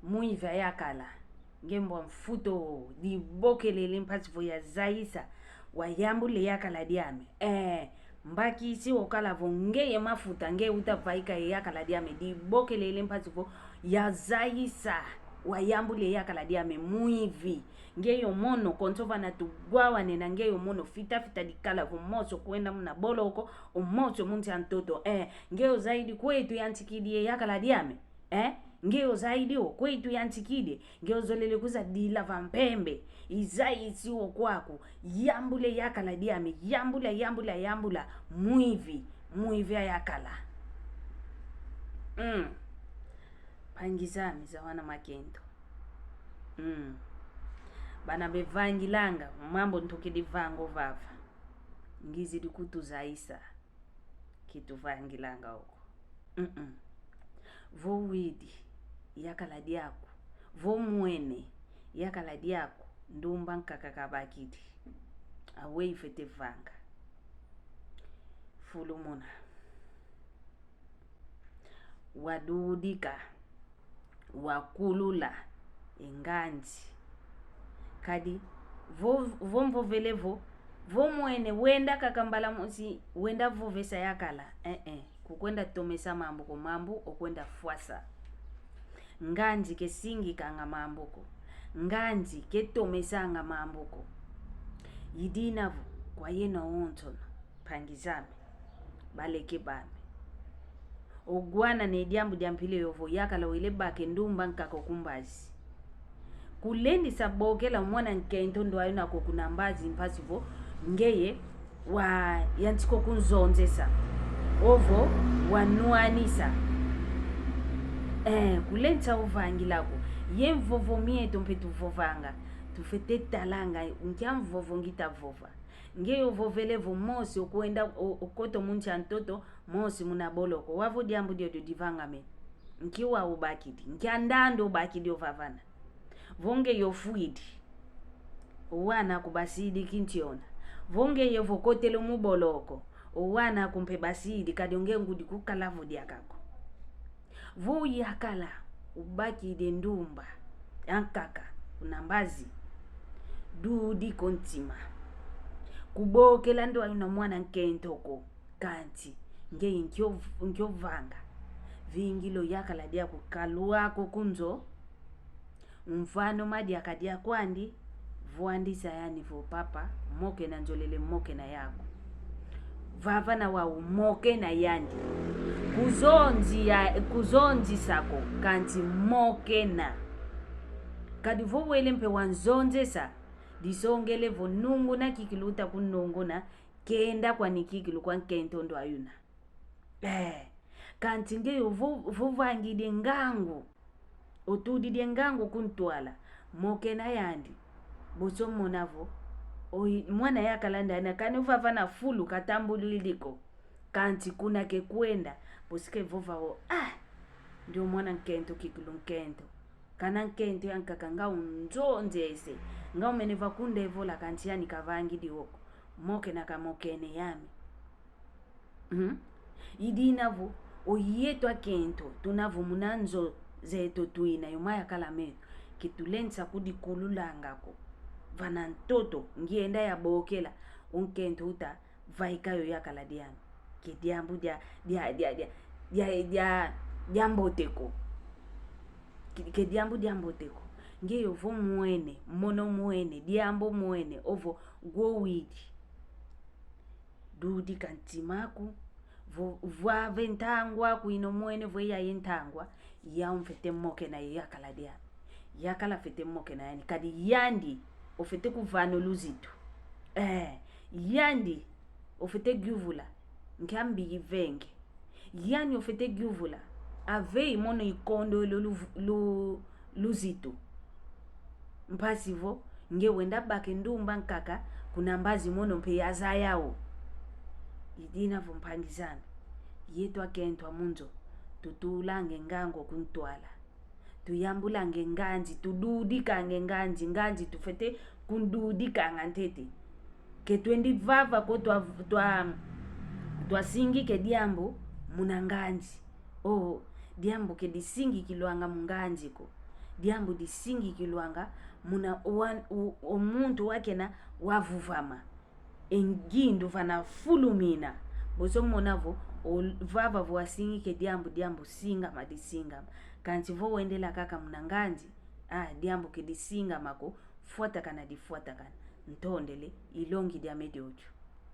muiva yakala ngembo mfuto di bokelele mpati vo ya zaisa wayambule yakala diame mbaki si okala vo ngeye mafuta nge utavaika yakala diame di bokelele mpati vo ya zaisa wayambule yakala diame muivi ngeyo mono kontova na tugwawa nena ngeyo mono fita dikala vo moso kwenda muna boloko omoso munti antoto ngeyo zaidi kwetu yantikidie yakala diame ngeyo zaidi kwetu yantikide ngeyo zolele kuza dila vampembe izai siwo kwako yambule yakala diame yambula muivi yakala pangizami za wana makendo bana bevangilanga mambo ntukidi vango vava ngizi dikutu zaisa kitu vangilanga huko vo widi yakala diako vo mwene yakala diako ndumba nkakakabakidi awe ifete vanga fulumuna wadudika wakulula enganzi kadi vomvo velevo vomwene wenda kakambala musi wenda vovesa yakala kukwenda tomesa mambuko mambu okwenda fwasa nganzi kesingi kanga mambuko nganzi ketomesa nga mambuko yidinavo kwa yena ontono pangizame baleke bame ogwana ne diambu diampile yovo yakala wile bake ndumba nkako kumbazi kulendi sabokela mwana nkento ndo ayuna kokunambazi mpasivo ngeye wa yantiko kunzonzesa ovo wanuanisa kulenta uvangilako yemvovo mieto mpetu vovanga tufete talanga nkyamvovo ngita vova ngeyo vovelevo mosi okwenda okoto munti antoto mosi munaboloko wavo diambu dio divanga me nkiwa ubakidi nkyandando ubakidi ovavana vonge yofuidi uwana kubasidi kintiona vonge yevokotele muboloko uwana kumpe basidi kadi unge ngudi kukalavo diakako vu yakala ubakide ndumba yankaka unambazi dudi kontima kubokela ndo ayuna mwana nkentoko kanti nge nkyo vanga vingilo yakala diako kaluako kunzo mfano madi akadia kwandi vuandisa yani vo papa moke na njolele moke na yako vavana wa moke na yandi kuzonzi sako kanti moke na kadi vo wele mpe wanzonzesa disongele vo nungu na kikiluta kunungu na kenda kwa nikikilu kwa nkentondo ayuna kanti ngeyo vo vangide ngangu otudide ngangu kuntwala moke na yandi boso monavo mwana yakala ndana kani uvavana fulu katambuliliko kanti kuna ke kwenda bosike vovao ndio mwana nkento kikilu nkento kana nkento yankaka nga unzonzese nga umeneva kunde evola kanti yani kavangi diwoko moke na kamokene yami idinavo oyetwa kento tunavo munanzo zeto tuina yomaya kala meto kitulensa kudi kululangako vana ntoto ngienda ya bokela unkento uta vaikayo yakala diami kidiambu dia mboteko kediambu dia mboteko ngeyo vo mwene mono mwene diambo mwene ovo gwowidi dudi kantimaku vwa ventangwa kuino mwene vo ya yentangwa ya umfete moke na yakala diami yakala fete moke na yani kadi yandi ofete kuvano luzitu yandi ofete gyuvula nkambi ivenge yani ofete gyuvula avei mono ikondo luzitu mpasivo nge wenda bake ndumba nkaka kuna mbazi mono mpe yaza yao idina vompangizana yetu akentwa munzo tutulange ngango kuntwala tuyambulange nganzi tududikange nganzi tufete kundudikanga ntete ketwendi vava ko twasingi ke diambo muna nganzi diambo ke disingi kilwanga munganzi ko diambu disingi kilwanga muna omuntu wakena wavuvama engindu vana fulumina boso monavo vava voasingi ke diambu singa madisinga kanti vo wendela kaka mnanganzi diambu ke disinga mako fuata kana ntondele ilongi dia mediocho